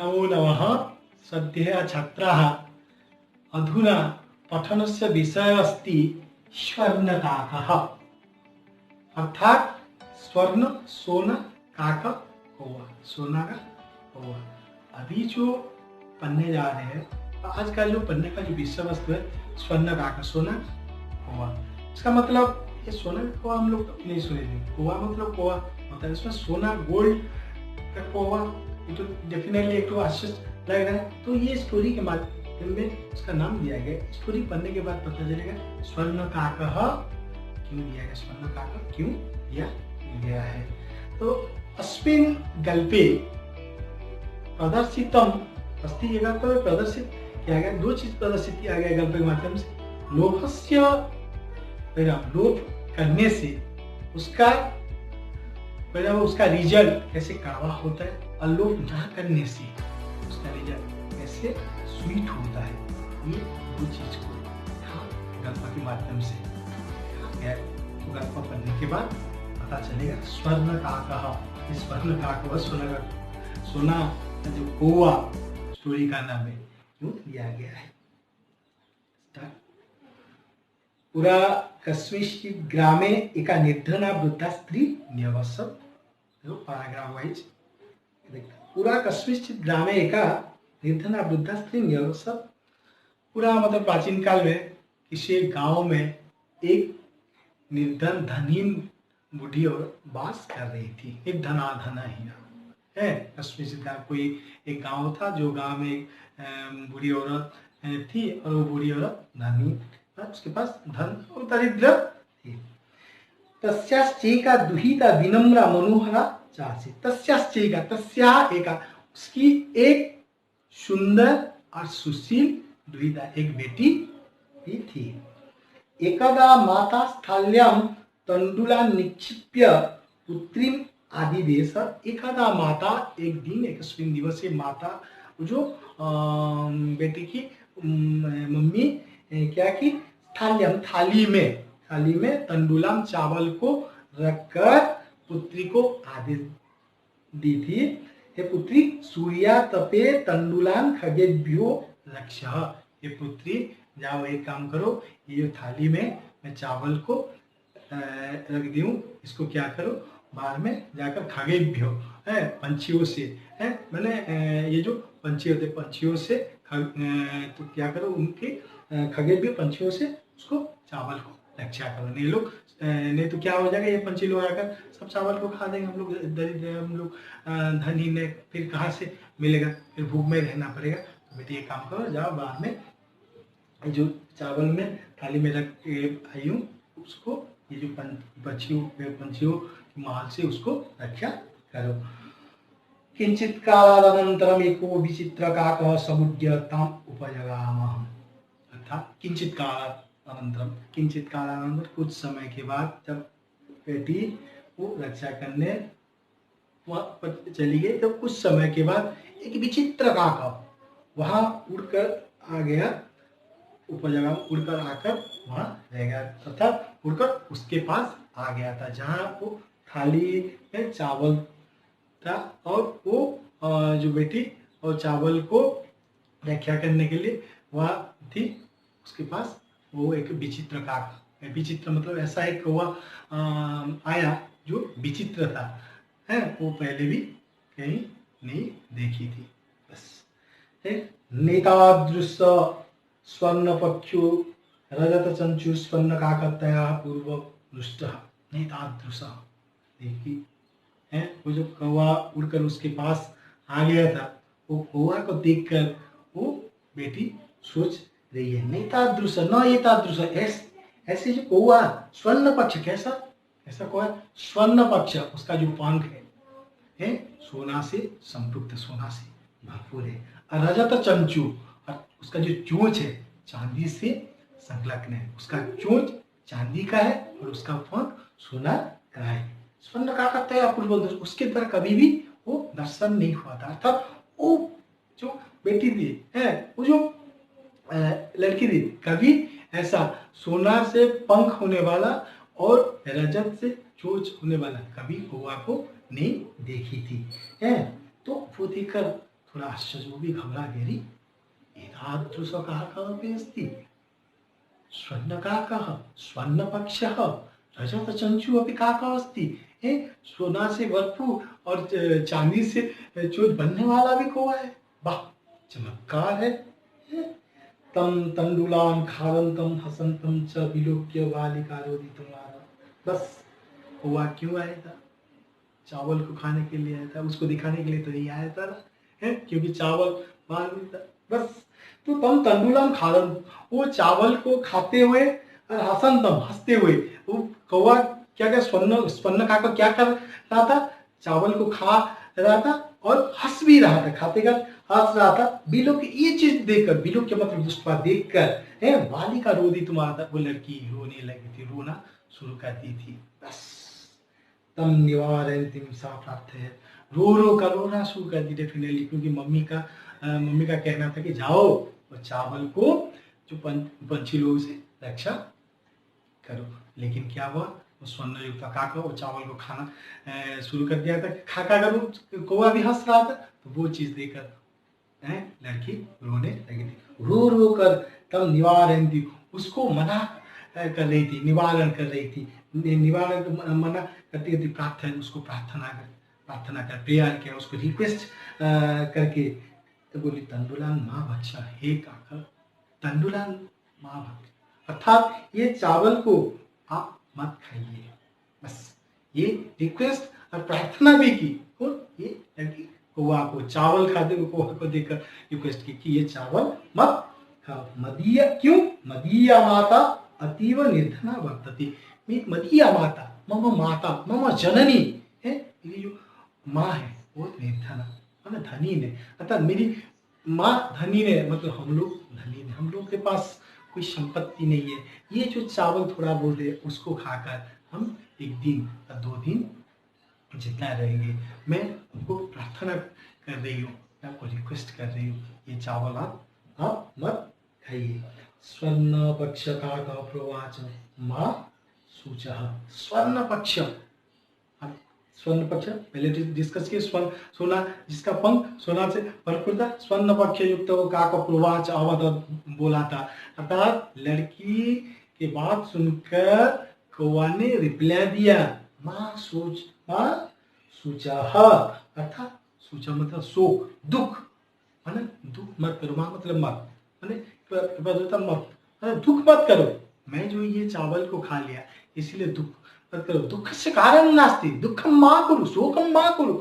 नमो नमः। सद्यः छात्राः अधुना पठनस्य विषयः अस्ति स्वर्णकाकः, अर्थात स्वर्ण सोना काक कौवा, सोना का कौवा। अभी जो पढ़ने जा रहे हैं, आज का जो पढ़ने का जो विषय वस्तु है स्वर्ण काका, सोना कौवा। इसका मतलब ये सोना का कौवा हम लोग नहीं सुने थे। कौवा मतलब कौवा होता है, इसमें सोना गोल्ड का कौवा, ये तो डेफिनेटली एक तो आश्चर्य लग रहा है। तो ये स्टोरी के माध्यम में उसका नाम दिया गया। स्टोरी पढ़ने के बाद पता चलेगा स्वर्ण काकः क्यों दिया गया, स्वर्ण काका क्यों दिया गया है। तो अस्मिन् गल्पे प्रदर्शितम अस्ति, ये गल्प में प्रदर्शित किया गया, दो चीज प्रदर्शित किया गया गल्प के माध्यम से। लोभस्य लोभ करने से उसका रिजल्ट कैसे कड़वा होता है, और लोभ ना करने से उसका रिजल्ट कैसे स्वीट होता है। ये दो चीज को गल्प के माध्यम से तो गल्प पढ़ने के बाद पता चलेगा स्वर्ण काकः। इस स्वर्ण काकः सोना का जो कौवा स्टोरी का नाम है, क्यों दिया गया है। पुरा कस्मिंश्चित् ग्रामे एका निर्धना वृद्धा स्त्री न्यवसत्। पैराग्राफ वाइज पुरा कस्मिंश्चित् ग्रामे एका निर्धना वृद्धा स्त्री न्यवसत्। पूरा मतलब प्राचीन काल में किसी गांव में एक निर्धन धनी बूढ़ी औरत वास कर रही थी। निर्धना धना ही है, कस्मिंश्चित् कोई एक गांव था, जो गांव में एक बूढ़ी औरत थी, और वो बूढ़ी औरत धनी, उसके पास धन और दरिद्र थी। तस्याश्चैका दुहिता विनम्रा मनोहरा चासी। तस्याश्चैका, तस्याः एका, उसकी एक सुंदर और सुशील दुहिता, एक बेटी भी थी। एकदा माता स्थाल्यां तंडुलान् निक्षिप्य पुत्रीम् आदिदेश। एकदा माता, एक दिन, एकस्मिन् दिवसे माता, जो बेटी की मम्मी क्या की, थाली में तंडुलाम, चावल को रखकर पुत्री को आदेश दी थी, हे पुत्री सूर्या तपे तंडुलान खगेभ्यो लक्ष्य। ये पुत्री जाओ एक काम करो, ये थाली में मैं चावल को रख दूं, इसको क्या करो, बाहर में जाकर खगेभ्यो है, पंछियों से है, मैंने ये जो पंछी होते पंछियों से तो क्या करो, उनके खगेभ्यो पंछियों से उसको चावल को रक्षा करो। नहीं तो क्या हो जाएगा, ये पंछी लोग आकर सब चावल को खा देंगे, हम लोग दरिद्र, हम लोग धनी ने फिर कहाँ से मिलेगा, फिर भूख में रहना पड़ेगा। तो बेटी ये काम करो, जाओ बाहर में जो चावल में थाली में रख के आई हूँ, उसको ये जो पंछियों माल से उसको रक्षा करो। किंचित कालादनंतरम एको विचित्रकाकः समुद्य ताम उपजगामः। अर्थात किंचित कालानंतर कुछ समय के बाद, जब बेटी को रक्षा करने चली गई, तो कुछ समय के बाद एक विचित्र काका वहां उड़कर आ गया, उपजगा उड़कर आकर वहां रह गया, तथा उड़कर उसके पास आ गया था, जहां वो थाली में चावल था, और वो जो बेटी और चावल को रक्षा करने के लिए वह थी, उसके पास वो एक विचित्र काका, विचित्र मतलब ऐसा एक कौवा आया जो विचित्र था, है, वो पहले भी कहीं नहीं देखी थी। बस नेतादृश स्वर्ण पक्षु रजत चंचु स्वर्ण काकतया पूर्व दृष्ट। नेतादृश देखी है, वो जो कौवा उड़कर उसके पास आ गया था, वो कौवा को देखकर वो बेटी सोच रही है, नेतादृश न एतादृश, ऐसे जो कौवा स्वर्ण पक्ष, कैसा कौवा, स्वर्ण पक्ष, उसका जो पंख है सोना से संपृक्त, सोना से भरपूर है, और रजत चंचू, और उसका जो चोंच है चांदी से संलग्न है, उसका चोंच चांदी का है और उसका पंख सोना का है। स्वर्ण काकतया पूर्व, उसके द्वारा कभी भी वो दर्शन नहीं हुआ था। अर्थात वो जो बेटी थी है, वो जो लड़की थी, कभी ऐसा सोना से पंख होने वाला और रजत से चोंच होने वाला कभी कौवा को नहीं देखी थी, है। तो वो देखकर थोड़ा आश्चर्य, वो भी घबरा गेरी। एतादृशकः कः अस्ति, स्वर्णकाकः, स्वर्णपक्षः, रजतचंचु अपि काकः अस्ति। सोना से भरपूर और चांदी से चोट बनने वाला भी कौवा है। वाह, चमत्कार है। तम तंडुलान खादंतम हसंतम च विलोक्य बालिका रोदितुम आरा। बस कौवा क्यों आया था? चावल को खाने के लिए आया था, उसको दिखाने के लिए तो नहीं आया था ना, है, क्योंकि चावल मालूम था। बस तो तम तंडुलम खादम, वो चावल को खाते हुए और हसंतम, हंसते हुए, वो कौवा क्या क्या स्वर्ण स्वर्ण खा कर क्या कर रहा था? चावल को खा रहा था और हंस भी रहा था, खाते का हंस रहा था। बिलो की ये चीज देखकर, बिलो के मतलब दुष्पा देखकर, है, बालिका रोदी तुम्हारा था, वो लड़की रोने लगी थी, रोना शुरू कर दी थी। बस तम निवारयन्तीम, सा प्राप्त है, रो रो कर रोना शुरू कर दी डेफिनेटली, क्योंकि मम्मी का कहना था कि जाओ और चावल को जो पंछी लोगों से रक्षा करो। लेकिन क्या हुआ, वो स्वर्ण युक्त काका वो चावल को खाना शुरू कर दिया था, खा खा कर कौवा भी हंस रहा था। तो वो चीज देखकर लड़की रोने लगी थी, रो रो कर तब निवारयन्ती, उसको मना कर रही थी, निवारण कर रही थी, निवारण मना करती करती प्रार्थना, उसको प्रार्थना कर प्रेयर किया, उसको रिक्वेस्ट करके। तो बोली तंडुलान माँ बच्चा, हे काका तंडुलान माँ बच्चा, अर्थात ये चावल को आप मत खाइए। बस ये रिक्वेस्ट और प्रार्थना भी की, और ये लड़की कौवा को चावल खाते हुए कौवा को देखकर रिक्वेस्ट की कि ये चावल मत खाओ। मदीया, क्यों? मदीया माता अतीव निर्धना वर्तते, मदीया माता, मम माता, मम जननी है, मेरी जो माँ है वो निर्धना, मतलब धनी ने, अर्थात मेरी माँ धनी ने, मतलब हम लोग धनी ने, हम लोग के पास कोई संपत्ति नहीं है। ये जो चावल थोड़ा बहुत है उसको खाकर हम एक दिन या 2 दिन जितना रहेंगे। मैं उनको प्रार्थना कर रही हूँ, मैं आपको रिक्वेस्ट कर रही हूँ, ये चावल आप मत खाइए। स्वर्ण पक्ष का प्रोवाच माँ सूचः, स्वर्ण पक्ष, स्वर्ण पक्ष पहले डिस्कस किए, स्वर्ण सोना जिसका पंख सोना से भरपूर था, स्वर्ण पक्ष युक्त वो काक प्रोवाच अवध बोला था। अर्थात लड़की की बात सुनकर कौवा ने रिप्लाई दिया, माँ सूचा, अर्थात सूचा मतलब शोक, दुख, है ना, दुख मत करो, माँ मतलब मत, है मत, दुख मत करो, मैं जो ये चावल को खा लिया इसलिए दुख मत करो। दुख से कारण नास्ति, दुखम माँ करो, शोकम माँ करो,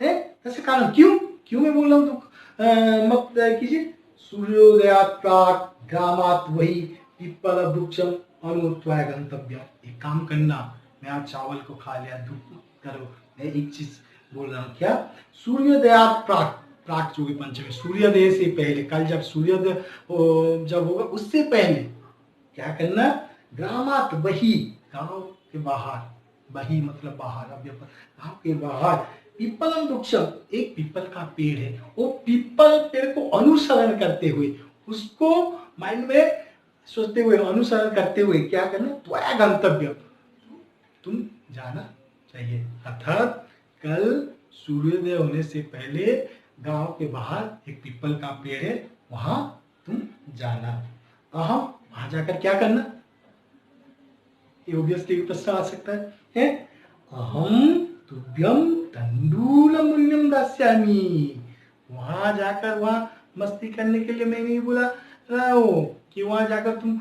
है ऐसे कारण, क्यों मैं बोल रहा हूँ दुख मत कीजिए। सूर्योदयात् प्राक् ग्रामात् वही पिप्पल वृक्षम अनुत्वा गंतव्य। एक काम करना, मैं आज चावल को खा लिया, दुख मत करो। मैं एक चीज बोल रहा हूँ, क्या? सूर्योदयात् प्राक्, प्राक जो पंचमी, सूर्योदय से पहले, कल जब सूर्योदय जब होगा उससे पहले क्या करना? ग्रामात बही, गांव के बाहर, बही मतलब बाहर, अब गांव के बाहर पिप्पलम वृक्षम, एक पीपल का पेड़ है, वो पीपल पेड़ को अनुसरण करते हुए, उसको माइंड में सोचते हुए, अनुसरण करते हुए क्या करना? त्वया गंतव्य, तुम जाना चाहिए। अर्थात कल सूर्योदय होने से पहले गांव के बाहर एक पीपल का पेड़ है, वहां तुम जाना। अहम, वहां जाकर क्या करना? ये ऑब्वियसली प्रश्न आ सकता है? अहम तुभ्यम तंडूल मूल्यम दास्यामि, वहां जाकर वहां मस्ती करने के लिए मैं नहीं बोला रहा हूं कि वहां जाकर तुम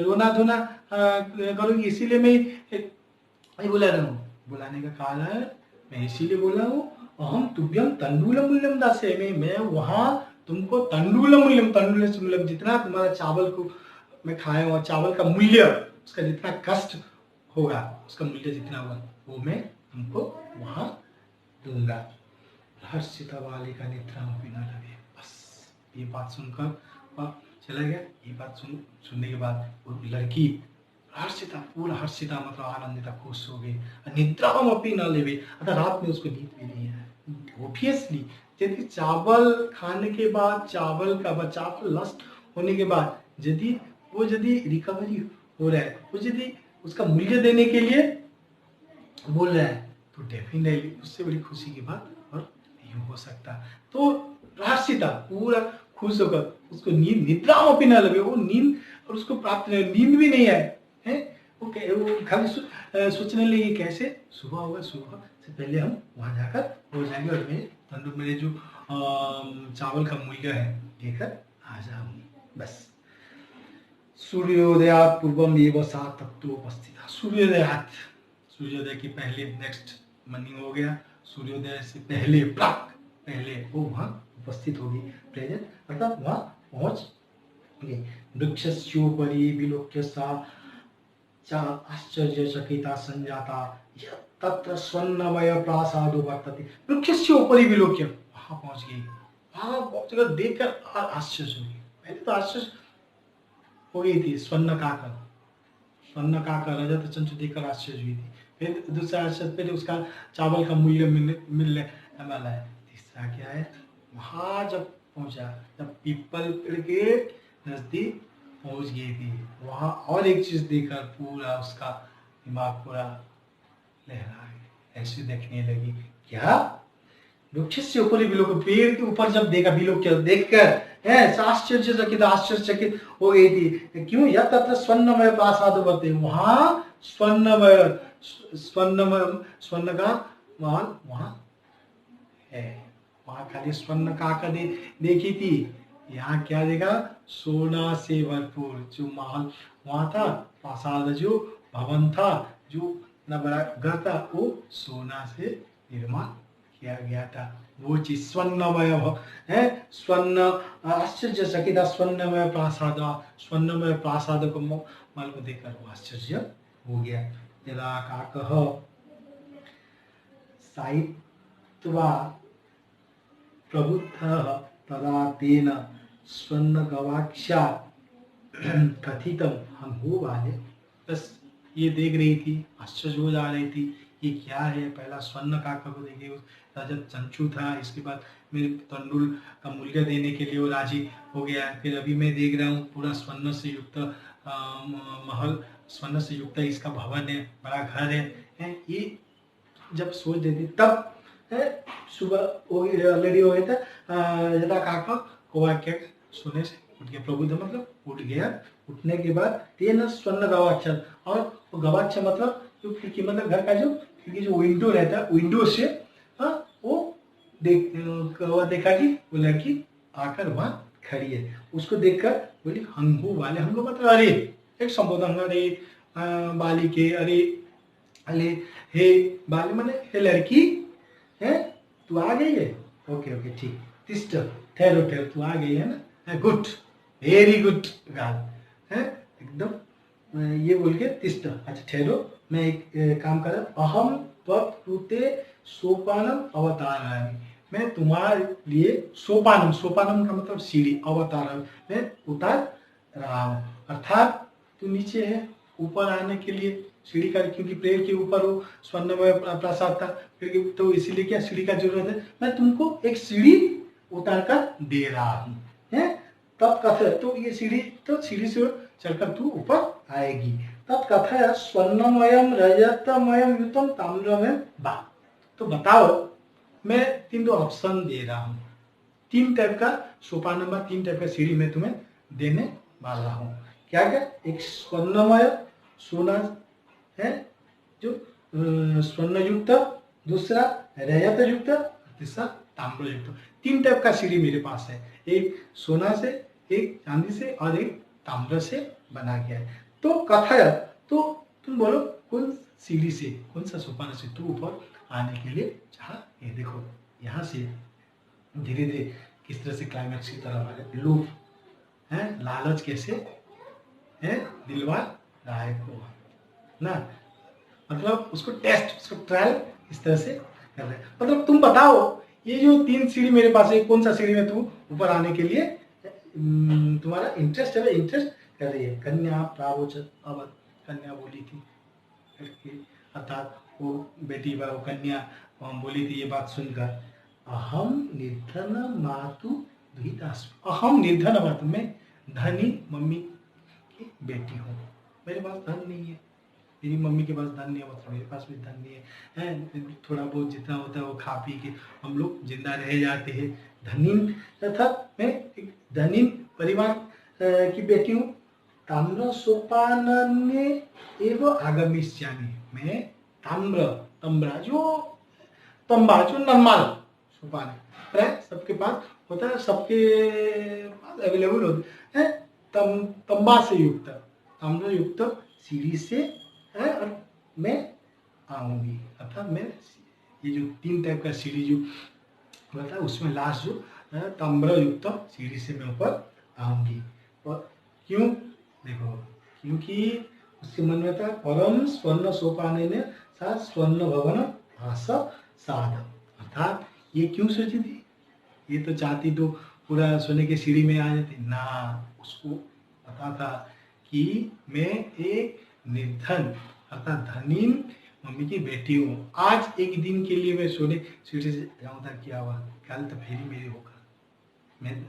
रोना धोना करोगी, इसीलिए मैं नहीं बुला रहा हूँ। बुलाने का कारण मैं इसीलिए बोला हूँ, अहम तुभ्यम तंडूल मूल्यम दास्यामि, मैं वहां तुमको तंडूल मूल्यम, तंडूल से मतलब जितना तुम्हारा चावल को मैं खाया हुआ चावल का मूल्य, उसका जितना कष्ट होगा, उसका मूल्य जितना होगा वो मैं तुमको वहां दूंगा। हर्षिता बालिका निद्रा न लगे। बस ये बात सुनकर चला गया। ये बात सुनने के बाद वो लड़की हर्षिता, पूरा हर्षिता मतलब आनंदिता, खुश हो गई। निद्रा हम अपनी न लेवे, अतः रात में उसको नींद भी नहीं है। ऑब्वियसली यदि चावल खाने के बाद, चावल लस्ट होने के बाद यदि रिकवरी हो रहा है, वो यदि उसका मूल्य देने के लिए बोल रहा है, तो डेफिनेटली उससे बड़ी खुशी की बात और नहीं हो सकता। तो रहस्य था पूरा, खुश होकर उसको नींद निद्रा में न लगे, वो नींद और उसको प्राप्त नहीं, नींद भी नहीं आए हैं। वो खाली सोचने लगे कैसे सुबह होगा, सुबह से पहले हम वहां जाकर हो जाएंगे और मेरे तंदूर मेरे जो चावल का मूल्य है लेकर आ जाऊंगी। बस सूर्योदयात पूर्वम एव सा तत्वोपस्थिता। सूर्योदय के पहले नेक्स्ट मॉर्निंग हो गया, सूर्योदय से पहले प्राक पहले वो वहाँ उपस्थित होगी, प्रेजेंट अर्थात वहाँ पहुँच गई। वृक्षस्योपरि विलोक्य सा आश्चर्यचकिता संजाता यः तत्र स्वर्णमय प्रासादो वर्तते। वृक्षस्योपरि विलोक्य, वहाँ पहुँच गई, वहाँ पहुँचकर देखकर आश्चर्य हो गई। पहले तो आश्चर्य हो गई थी, स्वर्ण काकर रजत चंचु देखकर आश्चर्य हुई थी। फिर दूसरा आश्चर्य, फिर उसका चावल का मूल्य मिलने वाला है। तीसरा क्या है, वहां जब पहुंचा, जब पीपल पेड़ के नजदीक पहुंच गई थी, वहां और एक चीज देखकर पूरा उसका दिमाग पूरा लहरा गया, ऐसे देखने लगी। क्या वृक्ष से ऊपर बिलोक, पेड़ के ऊपर जब देखा, बिलोक देखकर आश्चर्यचकित हो गई थी। क्यों? यह तत्र स्वर्णमय प्रासाद बते, वहां स्वर्ण का महल वहां है। वहां खाली स्वर्ण का देखी थी, यहाँ क्या देखा? सोना से भरपूर जो महल वहां था, प्रासाद जो भवन था, जो इतना बड़ा घर था, वो सोना से निर्माण किया गया था। वो चीज स्वर्णमय है, स्वर्ण आश्चर्यचकित स्वर्णमय प्रासाद को महल को देखकर वो आश्चर्य हो गया। यदा काकः सायित्वा प्रबुद्धः तदा तेन स्वर्णगवाक्षा कथितम हंहो वाले। बस ये देख रही थी, आश्चर्य हो जा रही थी, ये क्या है? पहला स्वर्ण काका को देखे, रजत चंचू था, इसके बाद मेरे तंडुल का मूल्य देने के लिए वो राजी हो गया। फिर अभी मैं देख रहा हूँ पूरा स्वर्ण से युक्त महल, स्वर्ण से युक्त इसका भवन है, बड़ा घर है। ये जब सोच देती तब सुबह ऑलरेडी हो गया था। यदा काका कौवा क्या सोने से उठ गया, प्रबुद्ध मतलब उठ गया। उठने के बाद तेन स्वर्ण गवाक्षर, और गवाक्ष मतलब जो खिड़की, मतलब घर का जो खिड़की जो विंडो रहता है, विंडो से वो देखा कि वो लड़की आकर वहां खड़ी है। उसको देखकर बोली हंगू वाले, हंगू मतलब अरे, एक संबोधन, अरे बालिके, अरे हे बाली माने हे लड़की है, तू आ गई है? ओके ओके ठीक, तिष्ठ, ठहरो ठहरो, तू आ गई है ना, गुड, वेरी गुड गाल है एकदम, ये बोल के तिष्ठ, अच्छा ठहरो, मैं एक काम कर रहा, अहम त्वत्कृते सोपानम अवतारामि, मैं तुम्हारे लिए सोपानम, सोपानम का मतलब सीढ़ी, अवतार मैं उतार रहा हूँ। अर्थात तू नीचे है, ऊपर आने के लिए सीढ़ी का, क्योंकि पेड़ के ऊपर वो स्वर्णमय प्रासाद था, फिर तो इसीलिए क्या सीढ़ी का जरूरत है, मैं तुमको एक सीढ़ी उतार कर दे रहा हूँ, है तब कथा, तो ये सीढ़ी, तो सीढ़ी से चलकर तू ऊपर आएगी। तब कथा है स्वर्णमयम रजतमयम युतम ताम्रमयम बा। तो बताओ, मैं 3 ऑप्शन दे रहा हूँ, 3 टाइप का सोपान नंबर, 3 टाइप का सीढ़ी मैं तुम्हें देने वाला हूँ। क्या क्या? एक स्वर्णमय सोना है जो स्वर्ण युक्त, दूसरा रजत युक्त, तीसरा ताम्र युक्त। 3 टाइप का सीढ़ी मेरे पास है, एक सोना से, एक चांदी से और एक ताम्र से बना गया है। तो कथा, तो तुम बोलो कौन सीढ़ी से, कौन सा सोपान से तू ऊपर आने के लिए चाह। ये देखो यहाँ से धीरे धीरे किस तरह से क्लाइमैक्स की तरफ आ गए। लोभ है, लालच कैसे है दिलवा राय को ना, मतलब उसको टेस्ट, उसको ट्रायल इस तरह से कर रहे हैं। मतलब तुम बताओ, ये जो 3 सीढ़ी मेरे पास है, कौन सा सीढ़ी में तू ऊपर आने के लिए तुम्हारा इंटरेस्ट है, इंटरेस्ट कर रही है। कन्या प्रावोचत अवध, कन्या बोली थी, अर्थात वो बेटी वो कन्या बोली थी ये बात सुनकर, अहम निर्धन मातु दुहितास्मि, अहम निर्धन मातु, मैं धनी मम्मी की बेटी हूँ, मेरे पास धन नहीं है, मेरी मम्मी के पास धन नहीं है मतलब मेरे पास भी धन नहीं है, थोड़ा बहुत जितना होता है वो खा पी के हम लोग जिंदा रह जाते हैं। धनीन तथा मैं एक धनीन परिवार की बेटी हूँ। ताम्र सोपानने एवं आगमिष्यामि। मैं ताम्र तम्बा जो नॉर्मल सोपान है प्राय सबके पास होता है, सबके पास अवेलेबल होता है। तंबा से युक्त, ताम्र युक्त सीढ़ी से है और मैं आऊंगी, अर्थात मैं ये जो 3 टाइप का सीढ़ी जो होता है उसमें लास्ट जो ताम्र युक्त सीढ़ी से मैं ऊपर आऊंगी। और क्यों देखो, क्योंकि उसके मन में था परम स्वर्ण सोपाने ने सा स्वर्ण भवन भास साध, अर्थात ये क्यों सोची थी, ये तो चाहती तो पूरा सोने की सीढ़ी में आ जाती ना। उसको पता था कि मैं एक निर्धन अर्थात धनीन मम्मी की बेटी हूँ। आज एक दिन के लिए मैं सोने सीढ़ी से जाऊँ था, क्या हुआ, कल तो फिर मेरे होगा। मैं